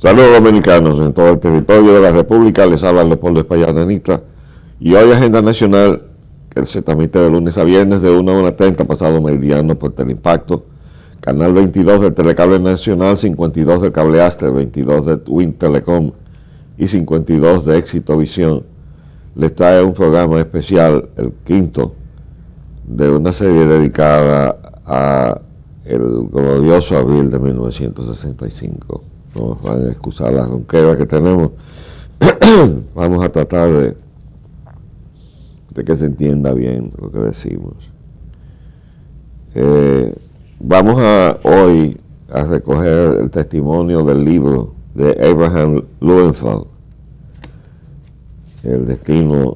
Saludos dominicanos en todo el territorio de la República, les habla Leopoldo Espaillat Anita y hoy Agenda Nacional, que se transmite de lunes a viernes de 1 a 1:30 pasado meridiano por Teleimpacto, canal 22 del Telecable Nacional, 52 del Cable Astre, 22 de Win Telecom y 52 de Éxito Visión. Les trae un programa especial, el quinto, de una serie dedicada a el glorioso abril de 1965. Nos van a excusar las ronqueras que tenemos. Vamos a tratar de que se entienda bien lo que decimos. Vamos hoy a recoger el testimonio del libro de Abraham Lowenthal, El destino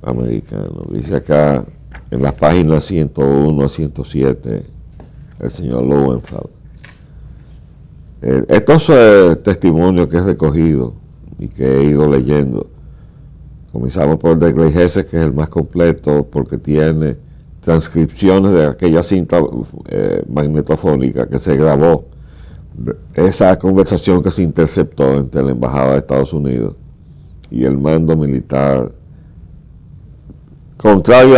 americano. Dice acá en las páginas 101 a 107 el señor Lowenthal. Estos testimonios que he recogido y que he ido leyendo, comenzamos por el de Gleijeses, que es el más completo porque tiene transcripciones de aquella cinta magnetofónica que se grabó, esa conversación que se interceptó entre la Embajada de Estados Unidos y el mando militar, contrario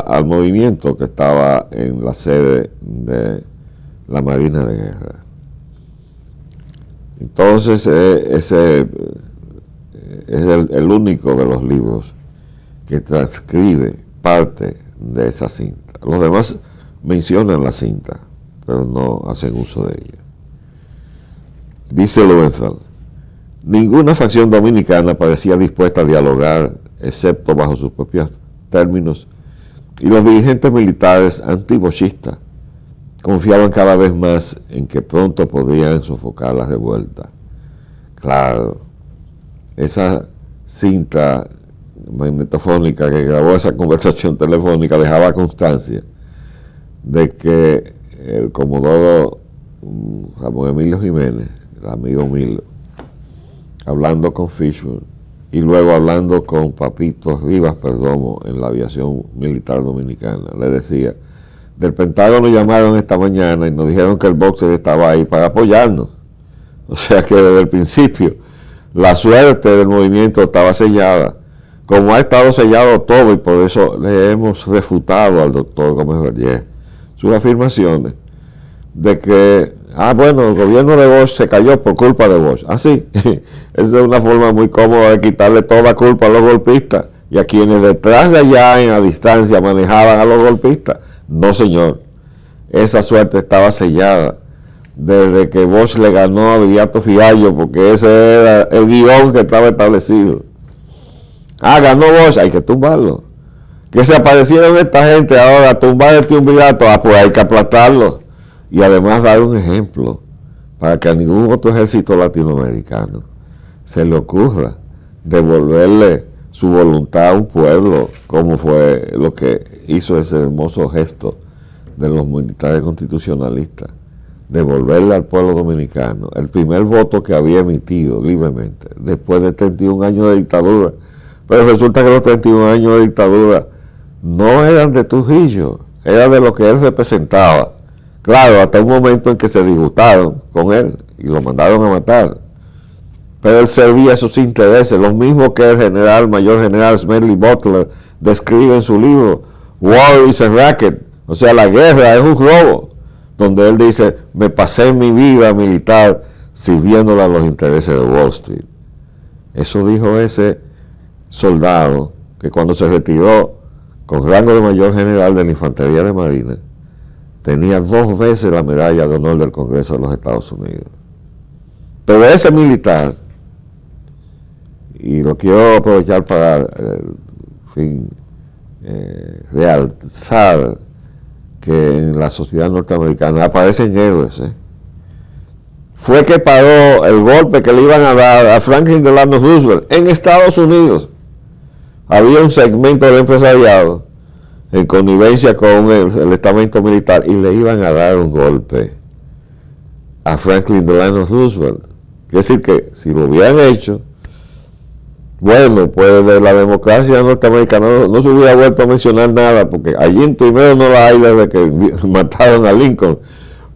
al movimiento que estaba en la sede de la Marina de Guerra. Entonces, ese es el único de los libros que transcribe parte de esa cinta. Los demás mencionan la cinta, pero no hacen uso de ella. Dice Lowenthal: ninguna facción dominicana parecía dispuesta a dialogar, excepto bajo sus propios términos, y los dirigentes militares antibochistas confiaban cada vez más en que pronto podrían sofocar la revuelta. Claro, esa cinta magnetofónica que grabó esa conversación telefónica dejaba constancia de que el comodoro Ramón Emilio Jiménez, el amigo Milo, hablando con Fishburne y luego hablando con Papito Rivas Perdomo en la aviación militar dominicana, le decía: del Pentágono llamaron esta mañana y nos dijeron que el boxer estaba ahí para apoyarnos. O sea que desde el principio la suerte del movimiento estaba sellada, como ha estado sellado todo, y por eso le hemos refutado al doctor Gómez Verdier sus afirmaciones de que, bueno, el gobierno de Bosch se cayó por culpa de Bosch. Así, esa es una forma muy cómoda de quitarle toda culpa a los golpistas y a quienes detrás de allá en la distancia manejaban a los golpistas. No, señor, esa suerte estaba sellada desde que Bosch le ganó a Viriato Fiallo, porque ese era el guión que estaba establecido. Ganó Bosch, hay que tumbarlo. Que se aparecieron esta gente ahora a tumbar el triunvirato, pues hay que aplastarlo. Y además dar un ejemplo para que a ningún otro ejército latinoamericano se le ocurra devolverle su voluntad a un pueblo, como fue lo que hizo ese hermoso gesto de los militares constitucionalistas, devolverle al pueblo dominicano el primer voto que había emitido libremente después de 31 años de dictadura. Pero resulta que los 31 años de dictadura no eran de Trujillo, eran de lo que él representaba. Claro, hasta un momento en que se disgustaron con él y lo mandaron a matar. Pero él servía sus intereses, los mismos que el mayor general Smedley Butler describe en su libro War is a Racket, o sea, la guerra es un robo, donde él dice: me pasé mi vida militar sirviéndole a los intereses de Wall Street. Eso dijo ese soldado que cuando se retiró con rango de mayor general de la Infantería de Marina tenía 2 veces la medalla de honor del Congreso de los Estados Unidos. Pero ese militar, y lo quiero aprovechar para realzar que en la sociedad norteamericana aparecen héroes, fue que paró el golpe que le iban a dar a Franklin Delano Roosevelt en Estados Unidos. Había un segmento del empresariado en connivencia con el estamento militar y le iban a dar un golpe a Franklin Delano Roosevelt. Quiere decir que si lo hubieran hecho, bueno, pues de la democracia norteamericana no se hubiera vuelto a mencionar nada, porque allí primero no la hay desde que mataron a Lincoln.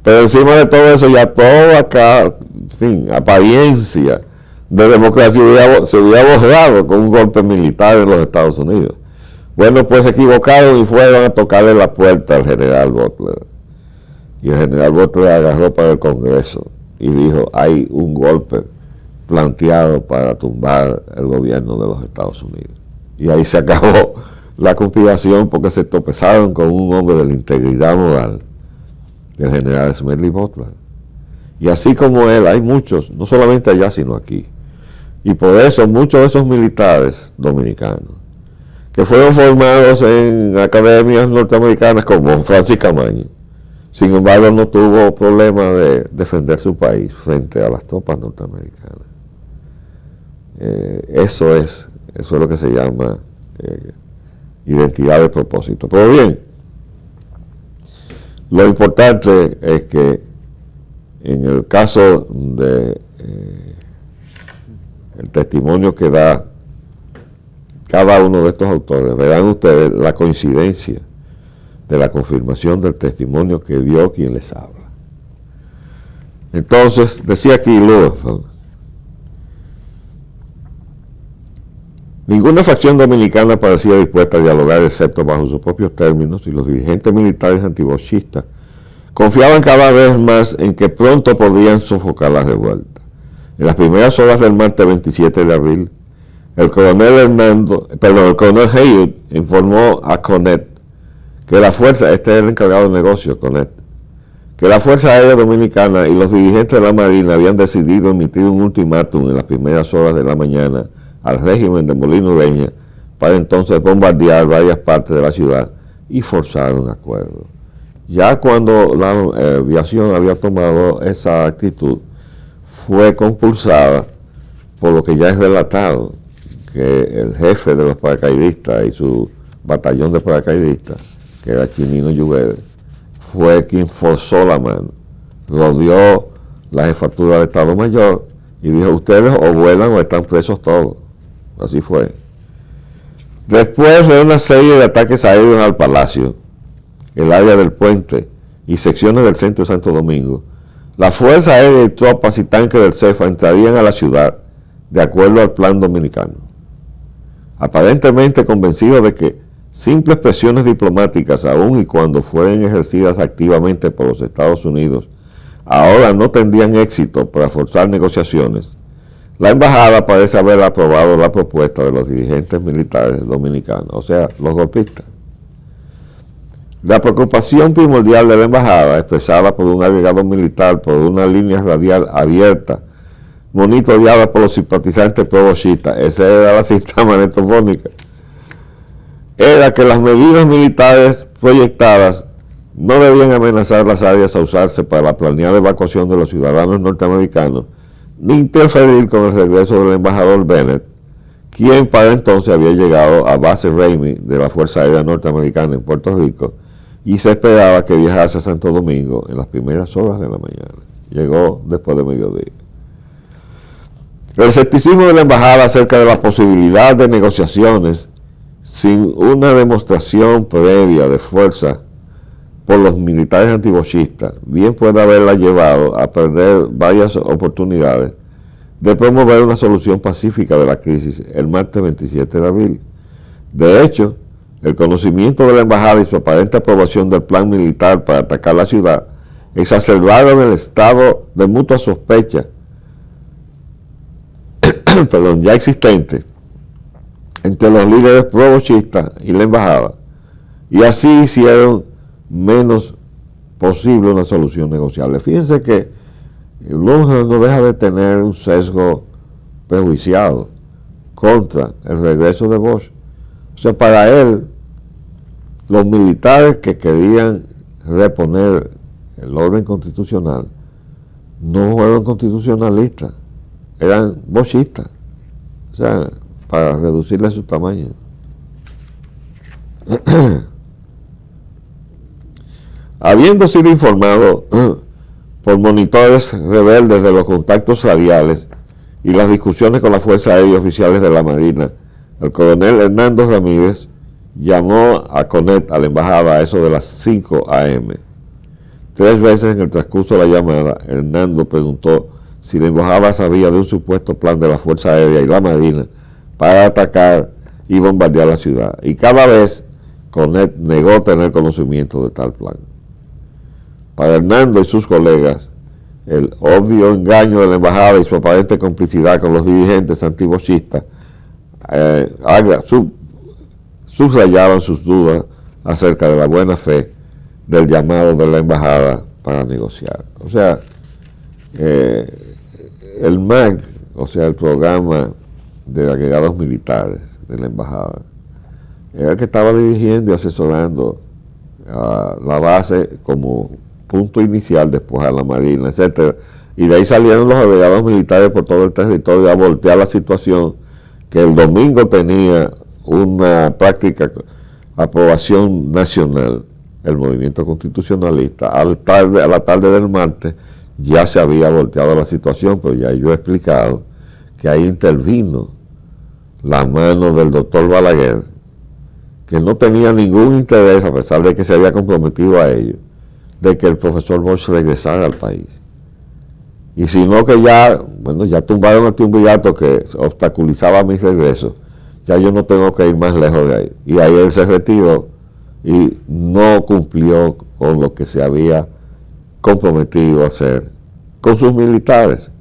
Pero encima de todo eso, ya todo acá en fin, apariencia de democracia se hubiera borrado con un golpe militar en los Estados Unidos. Bueno, pues se equivocaron y fueron a tocarle la puerta al general Butler. Y el general Butler agarró para el Congreso y dijo, hay un golpe planteado para tumbar el gobierno de los Estados Unidos. Y ahí se acabó la conspiración porque se tropezaron con un hombre de la integridad moral, el general Smedley Butler. Y así como él, hay muchos, no solamente allá, sino aquí. Y por eso muchos de esos militares dominicanos, que fueron formados en academias norteamericanas como Francis Camaño, sin embargo no tuvo problema de defender su país frente a las tropas norteamericanas. Eso es lo que se llama identidad de propósito. Pero bien, lo importante es que en el caso de el testimonio que da cada uno de estos autores, verán ustedes la coincidencia de la confirmación del testimonio que dio quien les habla. Entonces, decía aquí Lowenfeld, ninguna facción dominicana parecía dispuesta a dialogar excepto bajo sus propios términos, y los dirigentes militares antiboshistas confiaban cada vez más en que pronto podían sofocar la revuelta. En las primeras horas del martes 27 de abril, el coronel Haywood informó a Conet que la fuerza, este es el encargado del negocio, Conet, que la Fuerza Aérea Dominicana y los dirigentes de la Marina habían decidido emitir un ultimátum en las primeras horas de la mañana al régimen de Molino Ureña para entonces bombardear varias partes de la ciudad y forzar un acuerdo. Ya cuando la aviación había tomado esa actitud, fue compulsada por lo que ya es relatado, que el jefe de los paracaidistas y su batallón de paracaidistas, que era Chinino Lluvere, fue quien forzó la mano, rodeó la jefatura de Estado Mayor y dijo, ustedes o vuelan o están presos todos. Así fue. Después de una serie de ataques aéreos al Palacio, el área del puente y secciones del centro de Santo Domingo, la Fuerza Aérea y tropas y tanques del CEFA entrarían a la ciudad de acuerdo al plan dominicano. Aparentemente convencidos de que simples presiones diplomáticas, aun y cuando fueran ejercidas activamente por los Estados Unidos, ahora no tendrían éxito para forzar negociaciones, la embajada parece haber aprobado la propuesta de los dirigentes militares dominicanos, o sea, los golpistas. La preocupación primordial de la embajada, expresada por un agregado militar por una línea radial abierta, monitoreada por los simpatizantes pro-boshistas, esa era la cinta magnetofónica, era que las medidas militares proyectadas no debían amenazar las áreas a usarse para la planeada evacuación de los ciudadanos norteamericanos, ni interferir con el regreso del embajador Bennett, quien para entonces había llegado a base Ramey de la Fuerza Aérea Norteamericana en Puerto Rico, y se esperaba que viajase a Santo Domingo en las primeras horas de la mañana. Llegó después de mediodía. El escepticismo de la embajada acerca de la posibilidad de negociaciones sin una demostración previa de fuerza por los militares antiboshistas bien puede haberla llevado a perder varias oportunidades de promover una solución pacífica de la crisis el martes 27 de abril. De hecho, el conocimiento de la embajada y su aparente aprobación del plan militar para atacar la ciudad exacerbaron el estado de mutua sospecha ya existente entre los líderes pro-boshistas y la embajada, y así hicieron menos posible una solución negociable. Fíjense que Lowenfeld no deja de tener un sesgo prejuiciado contra el regreso de Bosch. O sea, para él, los militares que querían reponer el orden constitucional no fueron constitucionalistas, eran boshistas, o sea, para reducirle su tamaño. Habiendo sido informado por monitores rebeldes de los contactos radiales y las discusiones con las fuerzas aéreas oficiales de la Marina, el coronel Hernando Ramírez llamó a Conet a la embajada a eso de las 5 a.m. 3 veces en el transcurso de la llamada, Hernando preguntó si la embajada sabía de un supuesto plan de la Fuerza Aérea y la Marina para atacar y bombardear la ciudad. Y cada vez Conet negó tener conocimiento de tal plan. Para Hernando y sus colegas, el obvio engaño de la embajada y su aparente complicidad con los dirigentes antibochistas subrayaban sus dudas acerca de la buena fe del llamado de la embajada para negociar. O sea, el MAG, o sea, el programa de agregados militares de la embajada, era el que estaba dirigiendo y asesorando a la base como punto inicial, después a la Marina, etcétera, y de ahí salieron los agregados militares por todo el territorio a voltear la situación que el domingo tenía una práctica aprobación nacional. El movimiento constitucionalista a la tarde del martes ya se había volteado la situación, pero ya yo he explicado que ahí intervino la mano del doctor Balaguer, que no tenía ningún interés, a pesar de que se había comprometido a ello, de que el profesor Bosch regresara al país. Y si no, que ya tumbaron a Triunvirato, que obstaculizaba mi regreso, ya yo no tengo que ir más lejos de ahí. Y ahí él se retiró y no cumplió con lo que se había comprometido a hacer con sus militares.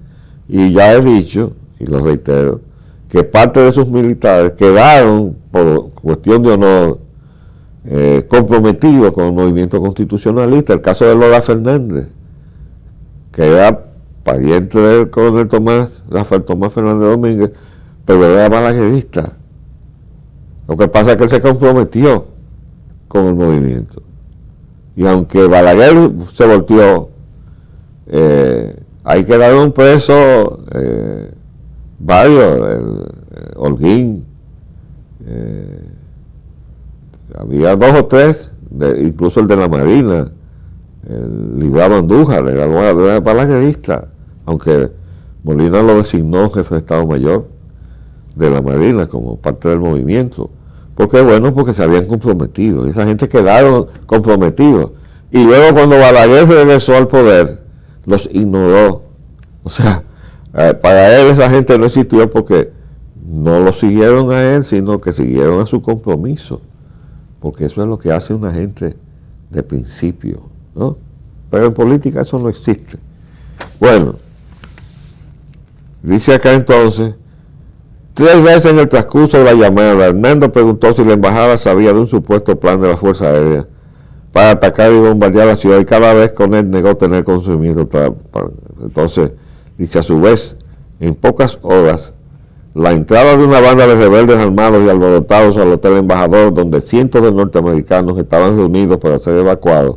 Y ya he dicho, y lo reitero, que parte de sus militares quedaron, por cuestión de honor, comprometidos con el movimiento constitucionalista. El caso de Lola Fernández, que era pariente del coronel Rafael Tomás Fernández Domínguez, pero era balaguerista. Lo que pasa es que él se comprometió con el movimiento. Y aunque Balaguer se volteó, ahí quedaron presos varios, Holguín, había 2 o 3, incluso el de la Marina, el Librado Andújar, era balaguerista, aunque Molina lo designó jefe de Estado Mayor de la Marina como parte del movimiento. Porque bueno, porque se habían comprometido, y esa gente quedaron comprometidos. Y luego cuando Balaguer regresó al poder, los ignoró. O sea, para él esa gente no existió porque no lo siguieron a él, sino que siguieron a su compromiso. Porque eso es lo que hace una gente de principio, ¿no? Pero en política eso no existe. Bueno, dice acá entonces, 3 veces en el transcurso de la llamada, Hernando preguntó si la embajada sabía de un supuesto plan de la Fuerza Aérea para atacar y bombardear la ciudad, y cada vez con él negó tener conocimiento. Entonces, dice a su vez, en pocas horas, la entrada de una banda de rebeldes armados y alborotados al Hotel Embajador, donde cientos de norteamericanos estaban reunidos para ser evacuados,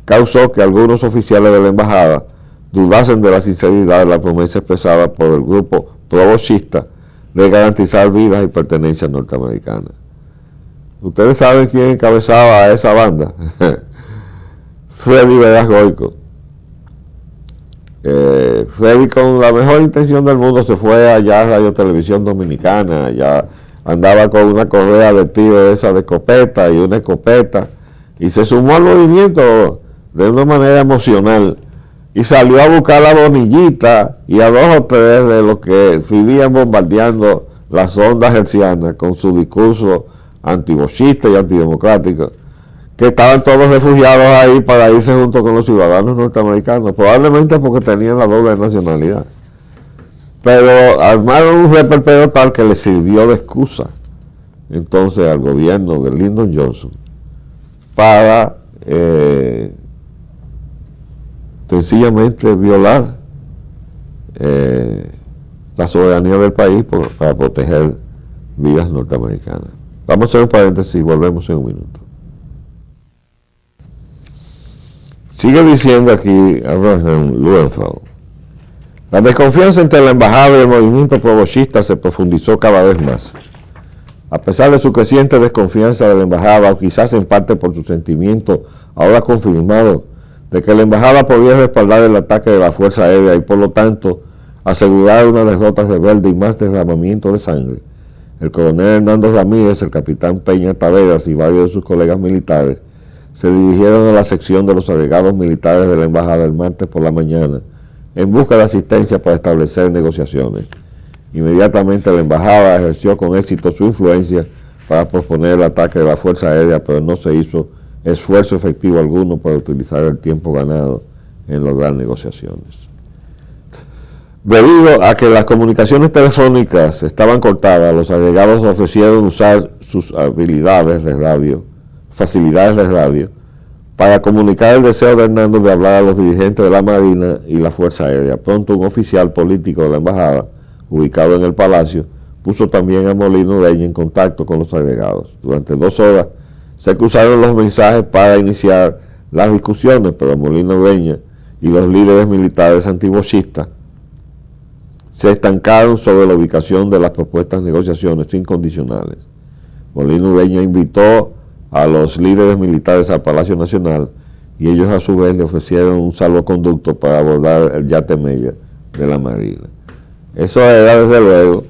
causó que algunos oficiales de la embajada dudasen de la sinceridad de la promesa expresada por el grupo pro-bochista de garantizar vidas y pertenencias norteamericanas. ¿Ustedes saben quién encabezaba a esa banda? Freddy Veras Goico. Freddy, con la mejor intención del mundo, se fue allá a Radio Televisión Dominicana, ya andaba con una correa de tiro esa de escopeta y una escopeta, y se sumó al movimiento de una manera emocional, y salió a buscar a Bonillita y a 2 o 3 de los que vivían bombardeando las ondas hercianas con su discurso antibochista y antidemocrático, que estaban todos refugiados ahí para irse junto con los ciudadanos norteamericanos, probablemente porque tenían la doble nacionalidad. Pero armaron un reperpero tal que les sirvió de excusa entonces al gobierno de Lyndon Johnson para sencillamente violar la soberanía del país para proteger vidas norteamericanas. Vamos a hacer un paréntesis y volvemos en un minuto. Sigue diciendo aquí Abraham Luenfeld: la desconfianza entre la embajada y el movimiento pro-bochista se profundizó cada vez más. A pesar de su creciente desconfianza de la embajada, o quizás en parte por su sentimiento ahora confirmado de que la embajada podía respaldar el ataque de la Fuerza Aérea y por lo tanto asegurar una derrota rebelde y más derramamiento de sangre, el coronel Hernando Ramírez, el capitán Peña Taveras y varios de sus colegas militares se dirigieron a la sección de los agregados militares de la embajada el martes por la mañana en busca de asistencia para establecer negociaciones. Inmediatamente la embajada ejerció con éxito su influencia para posponer el ataque de la Fuerza Aérea, pero no se hizo esfuerzo efectivo alguno para utilizar el tiempo ganado en lograr negociaciones. Debido a que las comunicaciones telefónicas estaban cortadas, los agregados ofrecieron usar sus facilidades de radio, para comunicar el deseo de Hernando de hablar a los dirigentes de la Marina y la Fuerza Aérea. Pronto un oficial político de la embajada, ubicado en el Palacio, puso también a Molino Ureña en contacto con los agregados. Durante 2 horas se cruzaron los mensajes para iniciar las discusiones, pero Molino Ureña y los líderes militares antibochistas se estancaron sobre la ubicación de las propuestas de negociaciones incondicionales. Molino Ureña invitó a los líderes militares al Palacio Nacional y ellos a su vez le ofrecieron un salvoconducto para abordar el yate Mella de la Marina. Eso era desde luego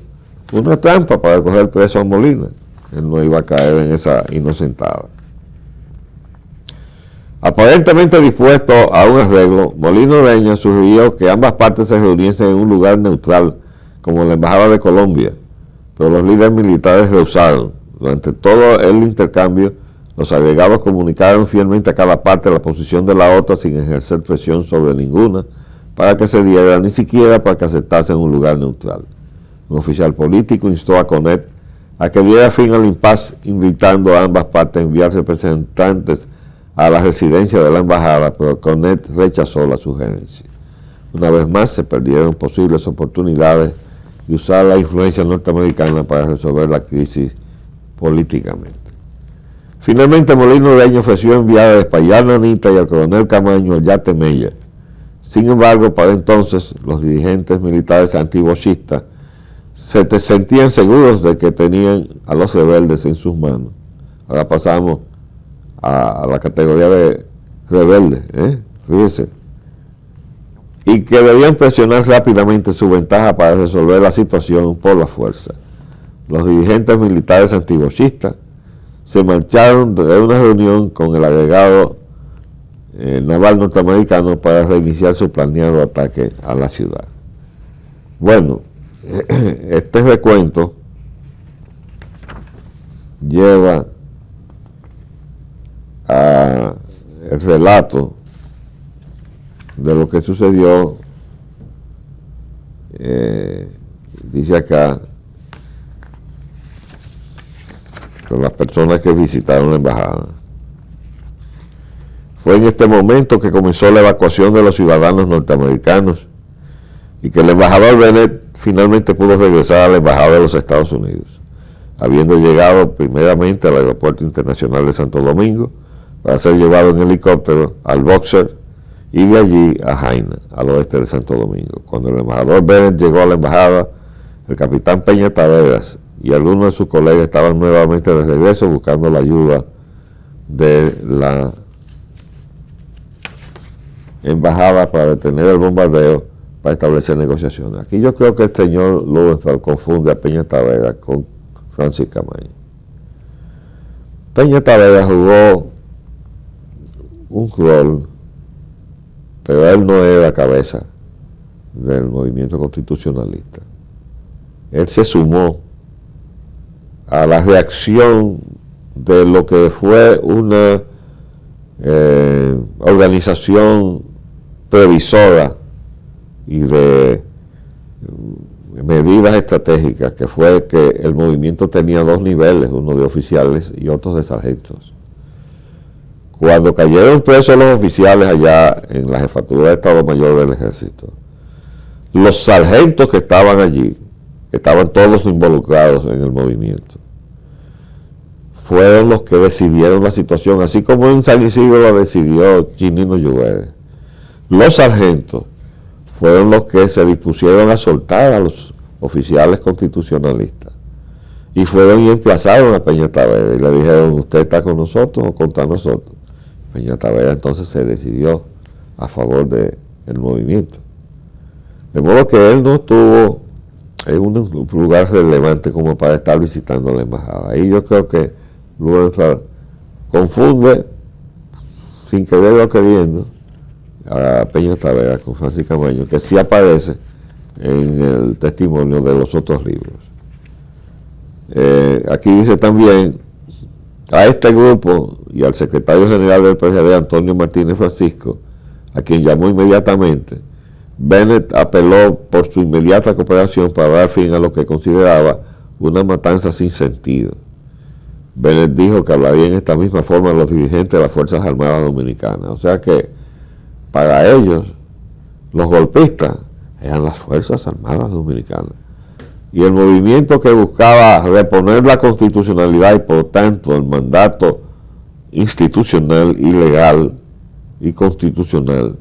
una trampa para coger preso a Molina. Él no iba a caer en esa inocentada. Aparentemente dispuesto a un arreglo, Molino Ureña sugirió que ambas partes se reuniesen en un lugar neutral, como la Embajada de Colombia, pero los líderes militares rehusaron. Durante todo el intercambio, los agregados comunicaron fielmente a cada parte la posición de la otra sin ejercer presión sobre ninguna para que se diera, ni siquiera para que aceptasen un lugar neutral. Un oficial político instó a Conet a que diera fin al impasse, invitando a ambas partes a enviar representantes a la residencia de la embajada, pero Conet rechazó la sugerencia. Una vez más se perdieron posibles oportunidades de usar la influencia norteamericana para resolver la crisis políticamente. Finalmente Molino Ureña ofreció enviar a Espaillat Nanita y al coronel Camaño al yate Mella. Sin embargo, para entonces los dirigentes militares antibochistas se sentían seguros de que tenían a los rebeldes en sus manos. Ahora pasamos a la categoría de rebeldes, fíjense, y que debían presionar rápidamente su ventaja para resolver la situación por la fuerza. Los dirigentes militares antibochistas se marcharon de una reunión con el agregado naval norteamericano para reiniciar su planeado ataque a la ciudad. Bueno, este recuento lleva a el relato de lo que sucedió. Dice acá, con las personas que visitaron la embajada. Fue en este momento que comenzó la evacuación de los ciudadanos norteamericanos y que el embajador Bennett finalmente pudo regresar a la embajada de los Estados Unidos, habiendo llegado primeramente al Aeropuerto Internacional de Santo Domingo para ser llevado en helicóptero al Boxer y de allí a Jaina, al oeste de Santo Domingo. Cuando el embajador Bennett llegó a la embajada, el capitán Peña Taveras y algunos de sus colegas estaban nuevamente de regreso buscando la ayuda de la embajada para detener el bombardeo para establecer negociaciones. Aquí yo creo que el señor Lowenthal confunde a Peña Taveras con Francis Camaño. Peña Taveras jugó un rol, pero él no era cabeza del movimiento constitucionalista. Él se sumó a la reacción de lo que fue una organización previsora y de medidas estratégicas, que fue que el movimiento tenía 2 niveles, uno de oficiales y otro de sargentos. Cuando cayeron presos los oficiales allá en la jefatura de Estado Mayor del Ejército, los sargentos que estaban allí, estaban todos involucrados en el movimiento, fueron los que decidieron la situación, así como en San Isidro la decidió Chinino Lluveres. Los sargentos fueron los que se dispusieron a soltar a los oficiales constitucionalistas y fueron y emplazaron a Peña Taveras y le dijeron: ¿usted está con nosotros o contra nosotros? Peña Taveras entonces se decidió a favor del movimiento. De modo que él no estuvo en un lugar relevante como para estar visitando la embajada. Ahí yo creo que Lowenthal confunde, sin querer o queriendo, a Peña Tavera con Francis Camaño, que sí aparece en el testimonio de los otros libros. Aquí dice también: a este grupo y al secretario general del PRD, Antonio Martínez Francisco, a quien llamó inmediatamente, Bennett apeló por su inmediata cooperación para dar fin a lo que consideraba una matanza sin sentido. Bennett dijo que hablaría en esta misma forma a los dirigentes de las Fuerzas Armadas Dominicanas. O sea que para ellos los golpistas eran las Fuerzas Armadas Dominicanas. Y el movimiento que buscaba reponer la constitucionalidad y por tanto el mandato institucional y legal y constitucional,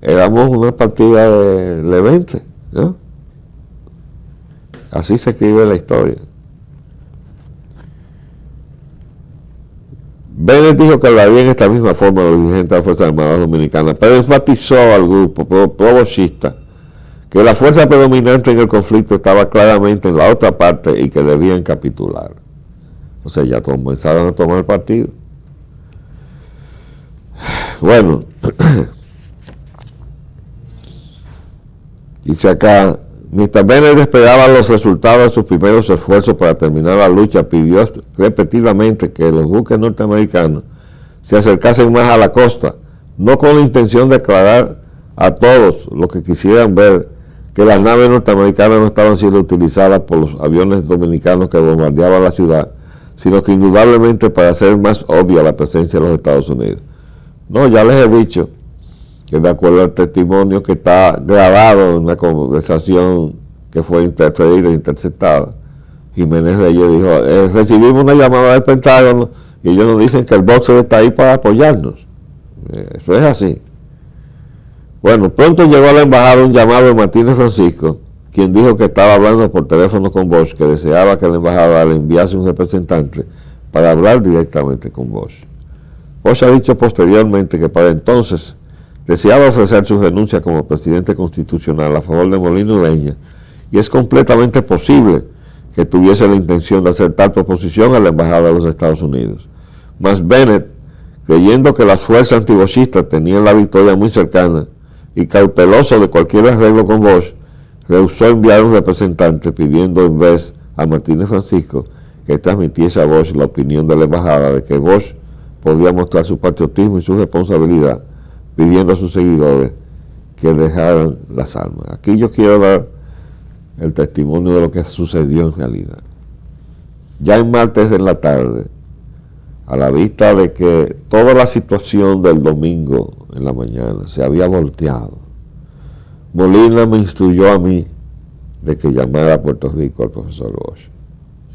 éramos una partida de Levente, ¿no? Así se escribe la historia. Bennett dijo que hablaría en esta misma forma los dirigentes de las Fuerzas Armadas Dominicanas, pero enfatizó al grupo pro-boschista que la fuerza predominante en el conflicto estaba claramente en la otra parte y que debían capitular. O sea, ya comenzaron a tomar partido. Bueno, dice acá: mientras Bennett esperaba los resultados de sus primeros esfuerzos para terminar la lucha, pidió repetidamente que los buques norteamericanos se acercasen más a la costa, no con la intención de aclarar a todos los que quisieran ver que las naves norteamericanas no estaban siendo utilizadas por los aviones dominicanos que bombardeaban la ciudad, sino que indudablemente para hacer más obvia la presencia de los Estados Unidos. No, ya les he dicho que de acuerdo al testimonio que está grabado en una conversación que fue interceptada, Jiménez Reyes dijo: recibimos una llamada del Pentágono y ellos nos dicen que el boxer está ahí para apoyarnos. Eso es así. Bueno, pronto llegó a la embajada un llamado de Martínez Francisco, quien dijo que estaba hablando por teléfono con Bosch, que deseaba que la embajada le enviase un representante para hablar directamente con Bosch. Bosch ha dicho posteriormente que para entonces deseaba ofrecer su renuncia como presidente constitucional a favor de Molino Ureña, y es completamente posible que tuviese la intención de hacer tal proposición a la embajada de los Estados Unidos. Mas Bennett, creyendo que las fuerzas antibochistas tenían la victoria muy cercana y cauteloso de cualquier arreglo con Bosch, rehusó enviar un representante, pidiendo en vez a Martínez Francisco que transmitiese a Bosch la opinión de la embajada de que Bosch podía mostrar su patriotismo y su responsabilidad, pidiendo a sus seguidores que dejaran las armas. Aquí yo quiero dar el testimonio de lo que sucedió en realidad. Ya en martes en la tarde, a la vista de que toda la situación del domingo en la mañana se había volteado, Molina me instruyó a mí de que llamara a Puerto Rico al profesor Bosch.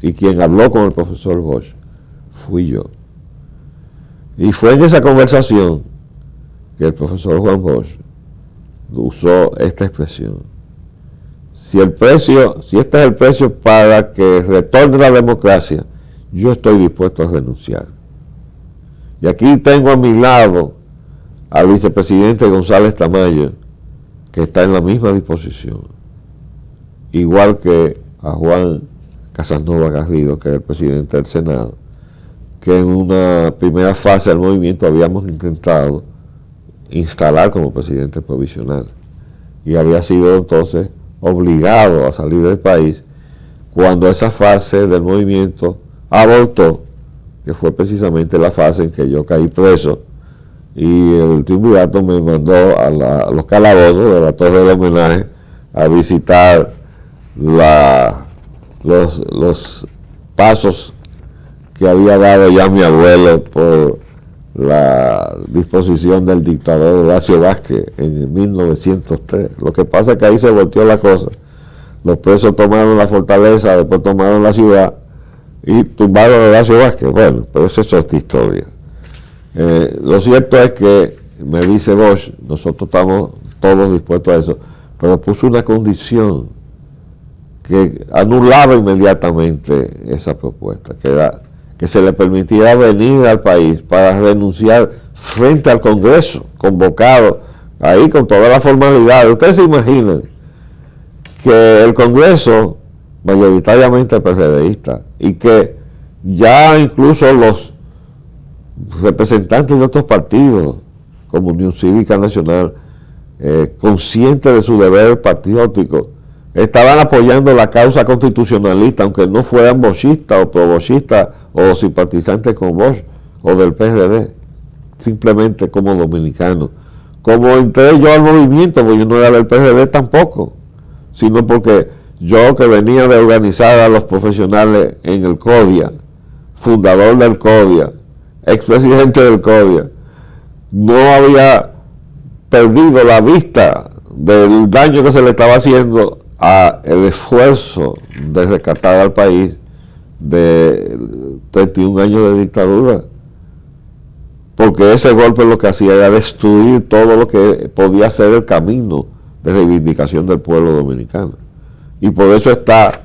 Y quien habló con el profesor Bosch fui yo. Y fue en esa conversación que el profesor Juan Bosch usó esta expresión: si este es el precio para que retorne la democracia, yo estoy dispuesto a renunciar. Y aquí tengo a mi lado al vicepresidente González Tamayo, que está en la misma disposición, igual que a Juan Casanova Garrido, que es el presidente del Senado, que en una primera fase del movimiento habíamos intentado instalar como presidente provisional, y había sido entonces obligado a salir del país cuando esa fase del movimiento abortó, que fue precisamente la fase en que yo caí preso y el triunvirato me mandó a los calabozos de la Torre del Homenaje a visitar los pasos que había dado ya mi abuelo por la disposición del dictador Horacio Vázquez en 1903. Lo que pasa es que ahí se volteó la cosa. Los presos tomaron la fortaleza, después tomaron la ciudad y tumbaron a Horacio Vázquez. Bueno, pero esa es otra historia. Lo cierto es que me dice Bosch, nosotros estamos todos dispuestos a eso, pero puso una condición que anulaba inmediatamente esa propuesta, que era que se le permitiera venir al país para renunciar frente al Congreso, convocado ahí con toda la formalidad. Ustedes se imaginan que el Congreso, mayoritariamente PRDista, y que ya incluso los representantes de otros partidos como Unión Cívica Nacional, conscientes de su deber patriótico, estaban apoyando la causa constitucionalista, aunque no fueran bochistas o pro-bochistas o simpatizantes con Bosch o del PRD, simplemente como dominicanos. Como entré yo al movimiento, porque yo no era del PRD tampoco, sino porque yo, que venía de organizar a los profesionales en el CODIA, fundador del CODIA, expresidente del CODIA, no había perdido la vista del daño que se le estaba haciendo a el esfuerzo de rescatar al país de 31 años de dictadura, porque ese golpe lo que hacía era destruir todo lo que podía ser el camino de reivindicación del pueblo dominicano, y por eso está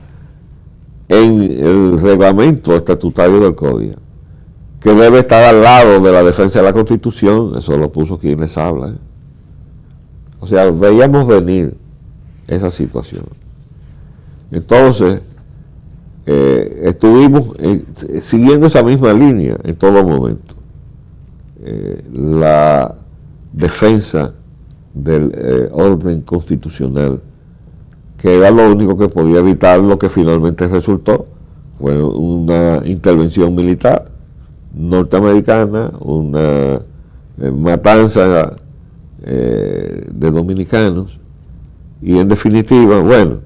en el reglamento estatutario del CODIA, que debe estar al lado de la defensa de la Constitución. Eso lo puso quien les habla, O sea, veíamos venir esa situación. Entonces, estuvimos siguiendo esa misma línea en todo momento. La defensa del orden constitucional, que era lo único que podía evitar lo que finalmente resultó, fue una intervención militar norteamericana, una matanza de dominicanos, y en definitiva, bueno,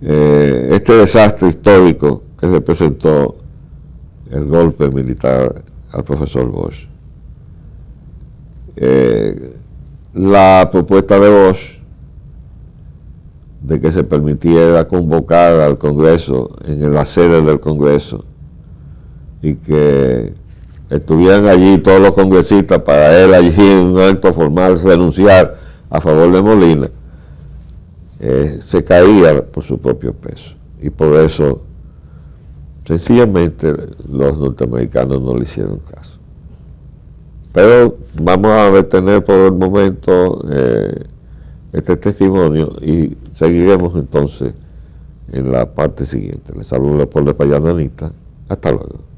este desastre histórico que representó el golpe militar al profesor Bosch. La propuesta de Bosch de que se permitiera convocar al Congreso en la sede del Congreso y que estuvieran allí todos los congresistas para él allí en un acto formal renunciar a favor de Molina, se caía por su propio peso, y por eso sencillamente los norteamericanos no le hicieron caso. Pero vamos a detener por el momento este testimonio y seguiremos entonces en la parte siguiente. Les saludo por la Payananita. Hasta luego.